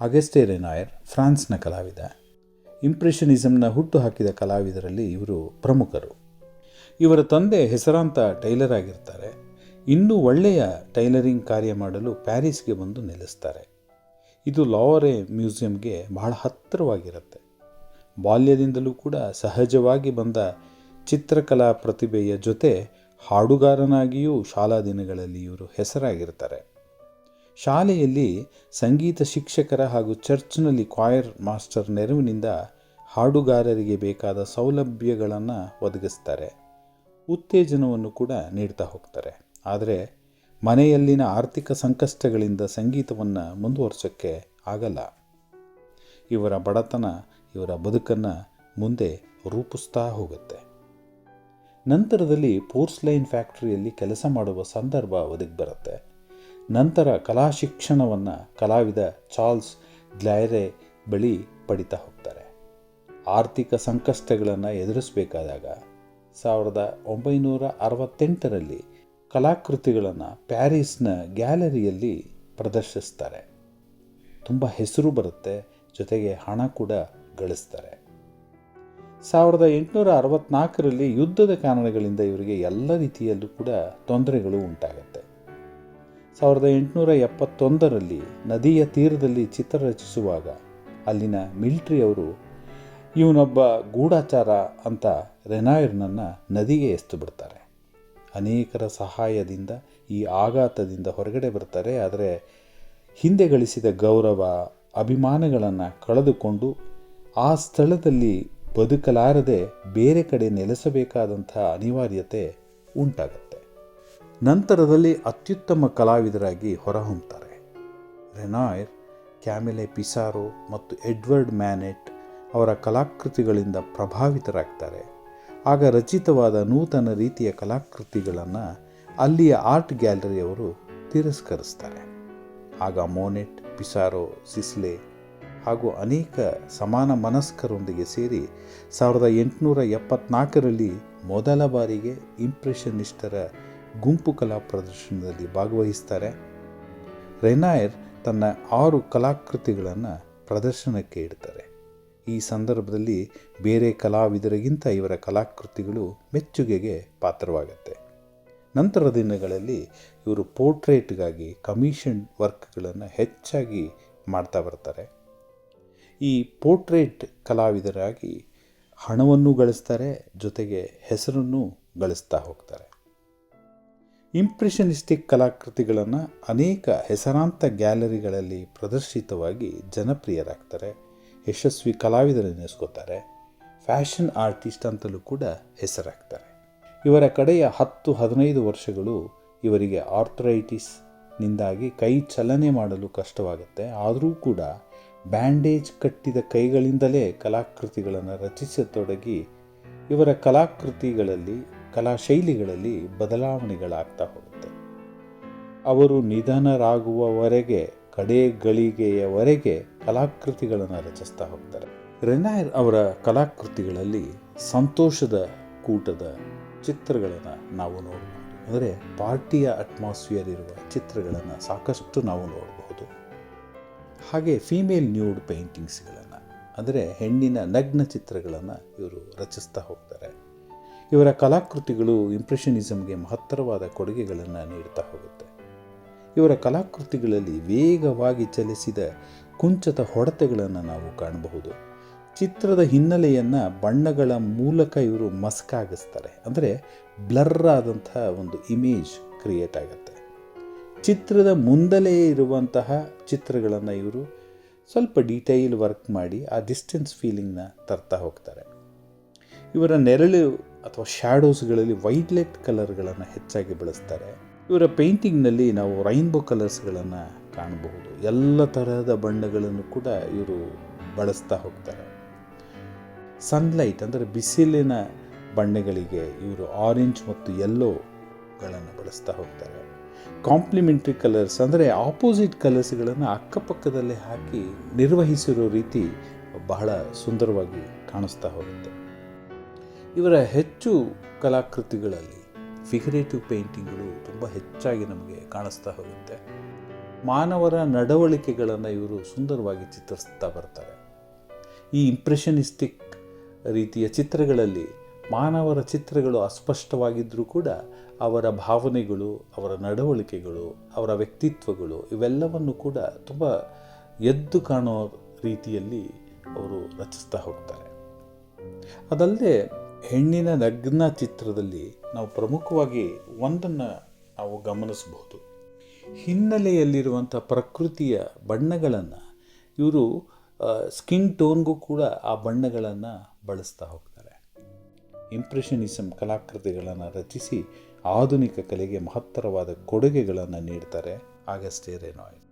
ಅಗಸ್ಟೆ ರೆನಾಯರ್ ಫ್ರಾನ್ಸ್ನ ಕಲಾವಿದ. ಇಂಪ್ರೆಷನಿಸಮ್ನ ಹುಟ್ಟು ಹಾಕಿದ ಕಲಾವಿದರಲ್ಲಿ ಇವರು ಪ್ರಮುಖರು. ಇವರ ತಂದೆ ಹೆಸರಾಂತ ಟೈಲರ್ ಆಗಿರ್ತಾರೆ. ಇನ್ನೂ ಒಳ್ಳೆಯ ಟೈಲರಿಂಗ್ ಕಾರ್ಯ ಮಾಡಲು ಪ್ಯಾರಿಸ್ಗೆ ಬಂದು ನೆಲೆಸ್ತಾರೆ. ಇದು ಲೋವರೆ ಮ್ಯೂಸಿಯಂಗೆ ಬಹಳ ಹತ್ತಿರವಾಗಿರುತ್ತೆ. ಬಾಲ್ಯದಿಂದಲೂ ಕೂಡ ಸಹಜವಾಗಿ ಬಂದ ಚಿತ್ರಕಲಾ ಪ್ರತಿಭೆಯ ಜೊತೆ ಹಾಡುಗಾರನಾಗಿಯೂ ಶಾಲಾ ದಿನಗಳಲ್ಲಿ ಇವರು ಹೆಸರಾಗಿರ್ತಾರೆ. ಶಾಲೆಯಲ್ಲಿ ಸಂಗೀತ ಶಿಕ್ಷಕರ ಹಾಗೂ ಚರ್ಚ್ನಲ್ಲಿ ಕ್ವಾಯರ್ ಮಾಸ್ಟರ್ ನೆರವಿನಿಂದ ಹಾಡುಗಾರರಿಗೆ ಬೇಕಾದ ಸೌಲಭ್ಯಗಳನ್ನು ಒದಗಿಸ್ತಾರೆ. ಉತ್ತೇಜನವನ್ನು ಕೂಡ ನೀಡ್ತಾ ಹೋಗ್ತಾರೆ. ಆದರೆ ಮನೆಯಲ್ಲಿನ ಆರ್ಥಿಕ ಸಂಕಷ್ಟಗಳಿಂದ ಸಂಗೀತವನ್ನು ಮುಂದುವರಿಸೋಕ್ಕೆ ಆಗಲ್ಲ. ಇವರ ಬಡತನ ಇವರ ಬದುಕನ್ನು ಮುಂದೆ ರೂಪಿಸ್ತಾ ಹೋಗುತ್ತೆ. ನಂತರದಲ್ಲಿ ಪೋರ್ಸ್ಲೈನ್ ಫ್ಯಾಕ್ಟರಿಯಲ್ಲಿ ಕೆಲಸ ಮಾಡುವ ಸಂದರ್ಭ ಒದಗಿ ಬರುತ್ತೆ. ನಂತರ ಕಲಾ ಶಿಕ್ಷಣವನ್ನು ಕಲಾವಿದ ಚಾರ್ಲ್ಸ್ ಗ್ಲೈರೆ ಬಳಿ ಪಡಿತಾ ಹೋಗ್ತಾರೆ. ಆರ್ಥಿಕ ಸಂಕಷ್ಟಗಳನ್ನು ಎದುರಿಸಬೇಕಾದಾಗ 1968ರಲ್ಲಿ ಕಲಾಕೃತಿಗಳನ್ನು ಪ್ಯಾರಿಸ್ನ ಗ್ಯಾಲರಿಯಲ್ಲಿ ಪ್ರದರ್ಶಿಸ್ತಾರೆ. ತುಂಬ ಹೆಸರು ಬರುತ್ತೆ, ಜೊತೆಗೆ ಹಣ ಕೂಡ ಗಳಿಸ್ತಾರೆ. 1864ರಲ್ಲಿ ಯುದ್ಧದ ಕಾರಣಗಳಿಂದ ಇವರಿಗೆ ಎಲ್ಲ ರೀತಿಯಲ್ಲೂ ಕೂಡ ತೊಂದರೆಗಳು ಉಂಟಾಗುತ್ತೆ. 1871ರಲ್ಲಿ ನದಿಯ ತೀರದಲ್ಲಿ ಚಿತ್ರ ರಚಿಸುವಾಗ ಅಲ್ಲಿನ ಮಿಲಿಟರಿಯವರು ಇವನೊಬ್ಬ ಗೂಢಚಾರ ಅಂತ ರೆನಾಯರ್ನನ್ನು ನದಿಗೆ ಎಸ್ತು ಬಿಡ್ತಾರೆ. ಅನೇಕರ ಸಹಾಯದಿಂದ ಈ ಆಘಾತದಿಂದ ಹೊರಗಡೆ ಬರ್ತಾರೆ. ಆದರೆ ಹಿಂದೆ ಗಳಿಸಿದ ಗೌರವ ಅಭಿಮಾನಗಳನ್ನು ಕಳೆದುಕೊಂಡು ಆ ಸ್ಥಳದಲ್ಲಿ ಬದುಕಲಾರದೆ ಬೇರೆ ಕಡೆ ನೆಲೆಸಬೇಕಾದಂಥ ಅನಿವಾರ್ಯತೆ ಉಂಟಾಗುತ್ತೆ. ನಂತರದಲ್ಲಿ ಅತ್ಯುತ್ತಮ ಕಲಾವಿದರಾಗಿ ಹೊರಹೊಮ್ಮುತ್ತಾರೆ. ರೆನಾಯರ್, ಕ್ಯಾಮಿಲೆ ಪಿಸಾರೋ ಮತ್ತು ಎಡ್ವರ್ಡ್ ಮ್ಯಾನೆಟ್ ಅವರ ಕಲಾಕೃತಿಗಳಿಂದ ಪ್ರಭಾವಿತರಾಗ್ತಾರೆ. ಆಗ ರಚಿತವಾದ ನೂತನ ರೀತಿಯ ಕಲಾಕೃತಿಗಳನ್ನು ಅಲ್ಲಿಯ ಆರ್ಟ್ ಗ್ಯಾಲರಿಯವರು ತಿರಸ್ಕರಿಸ್ತಾರೆ. ಆಗ ಮೋನೆಟ್, ಪಿಸಾರೋ, ಸಿಸ್ಲೆ ಹಾಗೂ ಅನೇಕ ಸಮಾನ ಮನಸ್ಕರೊಂದಿಗೆ ಸೇರಿ 1874ರಲ್ಲಿ ಮೊದಲ ಬಾರಿಗೆ ಇಂಪ್ರೆಷನಿಸ್ಟರ ಗುಂಪು ಕಲಾ ಪ್ರದರ್ಶನದಲ್ಲಿ ಭಾಗವಹಿಸ್ತಾರೆ. ರೆನಾಯರ್ ತನ್ನ 6 ಕಲಾಕೃತಿಗಳನ್ನು ಪ್ರದರ್ಶನಕ್ಕೆ ಇಡ್ತಾರೆ. ಈ ಸಂದರ್ಭದಲ್ಲಿ ಬೇರೆ ಕಲಾವಿದರಿಗಿಂತ ಇವರ ಕಲಾಕೃತಿಗಳು ಮೆಚ್ಚುಗೆಗೆ ಪಾತ್ರವಾಗುತ್ತೆ. ನಂತರದ ದಿನಗಳಲ್ಲಿ ಇವರು ಪೋರ್ಟ್ರೇಟ್ಗಾಗಿ ಕಮಿಷನ್ ವರ್ಕ್ಗಳನ್ನು ಹೆಚ್ಚಾಗಿ ಮಾಡ್ತಾ ಬರ್ತಾರೆ. ಈ ಪೋರ್ಟ್ರೇಟ್ ಕಲಾವಿದರಾಗಿ ಹಣವನ್ನು ಗಳಿಸ್ತಾರೆ, ಜೊತೆಗೆ ಹೆಸರನ್ನು ಗಳಿಸ್ತಾ ಹೋಗ್ತಾರೆ. ಇಂಪ್ರೆಷನಿಸ್ಟಿಕ್ ಕಲಾಕೃತಿಗಳನ್ನು ಅನೇಕ ಹೆಸರಾಂತ ಗ್ಯಾಲರಿಗಳಲ್ಲಿ ಪ್ರದರ್ಶಿತವಾಗಿ ಜನಪ್ರಿಯರಾಗ್ತಾರೆ. ಯಶಸ್ವಿ ಕಲಾವಿದರೆನಿಸ್ಕೋತಾರೆ. ಫ್ಯಾಷನ್ ಆರ್ಟಿಸ್ಟ್ ಅಂತಲೂ ಕೂಡ ಹೆಸರಾಗ್ತಾರೆ. ಇವರ ಕಡೆಯ 10-15 ವರ್ಷಗಳು ಇವರಿಗೆ ಆರ್ಥರೈಟಿಸ್ನಿಂದಾಗಿ ಕೈ ಚಲನೆ ಮಾಡಲು ಕಷ್ಟವಾಗುತ್ತೆ. ಆದರೂ ಕೂಡ ಬ್ಯಾಂಡೇಜ್ ಕಟ್ಟಿದ ಕೈಗಳಿಂದಲೇ ಕಲಾಕೃತಿಗಳನ್ನು ರಚಿಸತೊಡಗಿ ಇವರ ಕಲಾಕೃತಿಗಳಲ್ಲಿ ಕಲಾ ಶೈಲಿಗಳಲ್ಲಿ ಬದಲಾವಣೆಗಳಾಗ್ತಾ ಹೋಗುತ್ತೆ. ಅವರು ನಿಧನರಾಗುವವರೆಗೆ ಕಡೆ ಗಳಿಗೆಯವರೆಗೆ ಕಲಾಕೃತಿಗಳನ್ನು ರಚಿಸ್ತಾ ಹೋಗ್ತಾರೆ. ರೆನಾಯರ್ ಅವರ ಕಲಾಕೃತಿಗಳಲ್ಲಿ ಸಂತೋಷದ ಕೂಟದ ಚಿತ್ರಗಳನ್ನು ನಾವು ನೋಡಬಹುದು. ಅಂದರೆ ಪಾರ್ಟಿಯ ಅಟ್ಮಾಸ್ಫಿಯರ್ ಇರುವ ಚಿತ್ರಗಳನ್ನು ಸಾಕಷ್ಟು ನಾವು ನೋಡಬಹುದು. ಹಾಗೆ ಫೀಮೇಲ್ ನ್ಯೂಡ್ ಪೇಂಟಿಂಗ್ಸ್ಗಳನ್ನು, ಅಂದರೆ ಹೆಣ್ಣಿನ ನಗ್ನ ಚಿತ್ರಗಳನ್ನು ಇವರು ರಚಿಸ್ತಾ ಹೋಗ್ತಾರೆ. ಇವರ ಕಲಾಕೃತಿಗಳು ಇಂಪ್ರೆಷನಿಸಮ್ಗೆ ಮಹತ್ತರವಾದ ಕೊಡುಗೆಗಳನ್ನು ನೀಡ್ತಾ ಹೋಗುತ್ತೆ. ಇವರ ಕಲಾಕೃತಿಗಳಲ್ಲಿ ವೇಗವಾಗಿ ಚಲಿಸಿದ ಕುಂಚದ ಹೊಡೆತಗಳನ್ನು ನಾವು ಕಾಣಬಹುದು. ಚಿತ್ರದ ಹಿನ್ನೆಲೆಯನ್ನು ಬಣ್ಣಗಳ ಮೂಲಕ ಇವರು ಮಸ್ಕಾಗಿಸ್ತಾರೆ. ಅಂದರೆ ಬ್ಲರ್ ಆದಂಥ ಒಂದು ಇಮೇಜ್ ಕ್ರಿಯೇಟ್ ಆಗುತ್ತೆ. ಚಿತ್ರದ ಮುಂದಲೇ ಇರುವಂತಹ ಚಿತ್ರಗಳನ್ನು ಇವರು ಸ್ವಲ್ಪ ಡೀಟೈಲ್ ವರ್ಕ್ ಮಾಡಿ ಆ ಡಿಸ್ಟೆನ್ಸ್ ಫೀಲಿಂಗ್ನ ತರ್ತಾ ಹೋಗ್ತಾರೆ. ಇವರ ನೆರಳು ಅಥವಾ ಶ್ಯಾಡೋಸ್ಗಳಲ್ಲಿ ವೈಟ್ಲೆಟ್ ಕಲರ್ಗಳನ್ನು ಹೆಚ್ಚಾಗಿ ಬಳಸ್ತಾರೆ. ಇವರ ಪೇಂಟಿಂಗ್ನಲ್ಲಿ ನಾವು ರೈನ್ಬೋ ಕಲರ್ಸ್ಗಳನ್ನು ಕಾಣಬಹುದು. ಎಲ್ಲ ತರಹದ ಬಣ್ಣಗಳನ್ನು ಕೂಡ ಇವರು ಬಳಸ್ತಾ ಹೋಗ್ತಾರೆ. ಸನ್ಲೈಟ್ ಅಂದರೆ ಬಿಸಿಲಿನ ಬಣ್ಣಗಳಿಗೆ ಇವರು ಆರೆಂಜ್ ಮತ್ತು ಯೆಲ್ಲೋಗಳನ್ನು ಬಳಸ್ತಾ ಹೋಗ್ತಾರೆ. ಕಾಂಪ್ಲಿಮೆಂಟ್ರಿ ಕಲರ್ಸ್ ಅಂದರೆ ಆಪೋಸಿಟ್ ಕಲರ್ಸ್ಗಳನ್ನು ಅಕ್ಕಪಕ್ಕದಲ್ಲೇ ಹಾಕಿ ನಿರ್ವಹಿಸಿರೋ ರೀತಿ ಬಹಳ ಸುಂದರವಾಗಿ ಕಾಣಿಸ್ತಾ ಹೋಗುತ್ತೆ. ಇವರ ಹೆಚ್ಚು ಕಲಾಕೃತಿಗಳಲ್ಲಿ ಫಿಗರೇಟಿವ್ ಪೇಂಟಿಂಗ್ಗಳು ತುಂಬ ಹೆಚ್ಚಾಗಿ ನಮಗೆ ಕಾಣಿಸ್ತಾ ಹೋಗುತ್ತೆ. ಮಾನವರ ನಡವಳಿಕೆಗಳನ್ನು ಇವರು ಸುಂದರವಾಗಿ ಚಿತ್ರಿಸ್ತಾ ಬರ್ತಾರೆ. ಈ ಇಂಪ್ರೆಷನಿಸ್ಟಿಕ್ ರೀತಿಯ ಚಿತ್ರಗಳಲ್ಲಿ ಮಾನವರ ಚಿತ್ರಗಳು ಅಸ್ಪಷ್ಟವಾಗಿದ್ದರೂ ಕೂಡ ಅವರ ಭಾವನೆಗಳು, ಅವರ ನಡವಳಿಕೆಗಳು, ಅವರ ವ್ಯಕ್ತಿತ್ವಗಳು ಇವೆಲ್ಲವನ್ನು ಕೂಡ ತುಂಬ ಎದ್ದು ಕಾಣೋ ರೀತಿಯಲ್ಲಿ ಅವರು ರಚಿಸ್ತಾ ಹೋಗ್ತಾರೆ. ಅದಲ್ಲದೆ ಹೆಣ್ಣಿನ ನಗ್ನ ಚಿತ್ರದಲ್ಲಿ ನಾವು ಪ್ರಮುಖವಾಗಿ ಒಂದನ್ನು ನಾವು ಗಮನಿಸಬಹುದು. ಹಿನ್ನೆಲೆಯಲ್ಲಿರುವಂಥ ಪ್ರಕೃತಿಯ ಬಣ್ಣಗಳನ್ನು ಇವರು ಸ್ಕಿನ್ ಟೋನ್ಗೂ ಕೂಡ ಆ ಬಣ್ಣಗಳನ್ನು ಬಳಸ್ತಾ ಹೋಗ್ತಾರೆ. ಇಂಪ್ರೆಷನಿಸಮ್ ಕಲಾಕೃತಿಗಳನ್ನು ರಚಿಸಿ ಆಧುನಿಕ ಕಲೆಗೆ ಮಹತ್ತರವಾದ ಕೊಡುಗೆಗಳನ್ನು ನೀಡ್ತಾರೆ ಆಗಸ್ಟೆ ರೆನಾಯ್.